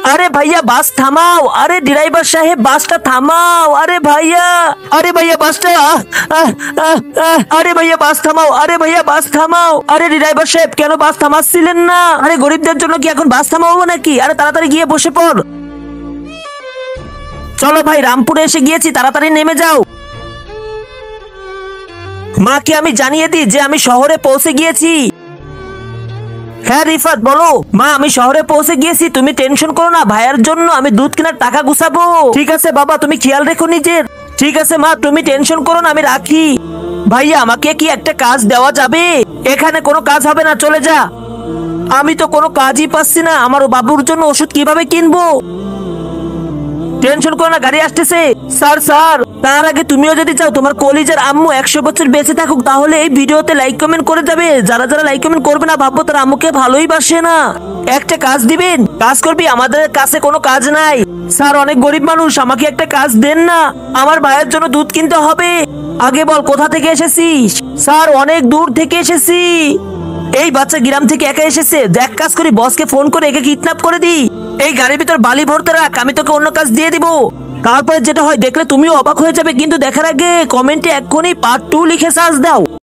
আরে ভাইয়া বাস থামাও, আরে ড্রাইভার সাহেব বাসটা থামাও, আরে ভাইয়া, আরে ভাইয়া বাসটা আরে ভাইয়া বাস থামাও, আরে ভাইয়া বাস থামাও, আরে ড্রাইভার সাহেব কেন বাস থামাচ্ছিলেন না? আরে গরিবদের জন্য কি এখন বাস থামাবো নাকি? আরে তাড়াতাড়ি গিয়ে বসে পড়। চলো ভাই, রামপুরে এসে গিয়েছি, তাড়াতাড়ি নেমে যাও। মাকে আমি জানিয়ে দিই যে আমি শহরে পৌঁছে গিয়েছি। হ্যাঁ রিফাত বলো। মা আমি শহরে পৌঁছে গিয়েছি, তুমি টেনশন করো না, ভাইয়ের জন্য আমি দুধ কেনার টাকা গুছাবো। ঠিক আছে বাবা, তুমি খেয়াল রেখো নিজের। ঠিক আছে মা, তুমি টেনশন করো না, আমি রাখি। ভাইয়া আমাকে কি একটা কাজ দেওয়া যাবে? এখানে কোনো কাজ হবে না, চলে যা। আমি তো কোনো কাজই পাচ্ছি না, আমার বাবুর জন্য ওষুধ কিভাবে কিনবো? টেনশন করো না, গাড়ি আসতেছে। স্যার স্যার, তার আগে তুমিও যদি চাও তোমার কলিজার আম্মু 100 বছর বেঁচে থাকুক, তাহলে এই ভিডিওতে লাইক কমেন্ট করে যাবে। যারা যারা লাইক কমেন্ট করবে না, ভাববো তার আম্মুকে ভালোই বাসে না। একটা কাজ দিবেন? কাজ করবি? আমাদের কাছে কোনো কাজ নাই। স্যার অনেক গরিব মানুষ, আমাকে একটা কাজ দেন না, আমার ভাইয়ের জন্য দুধ কিনতে হবে। আগে বল কোথা থেকে এসেছিস? স্যার অনেক দূর থেকে এসেছি। এই বাচ্চা গ্রাম থেকে একা এসেছে, দেখ কাজ করি, বসকে ফোন করে একে কিডন্যাপ করে দিই। এই গাড়ির ভিতর বালি ভরতে রাখ, আমি তোকে অন্য কাজ দিয়ে দিব। তারপরে যেটা হয় দেখলে তুমিও অবাক হয়ে যাবে, কিন্তু দেখার আগে কমেন্টে এক্ষুনি পার্ট 2 লিখে সার্চ দাও।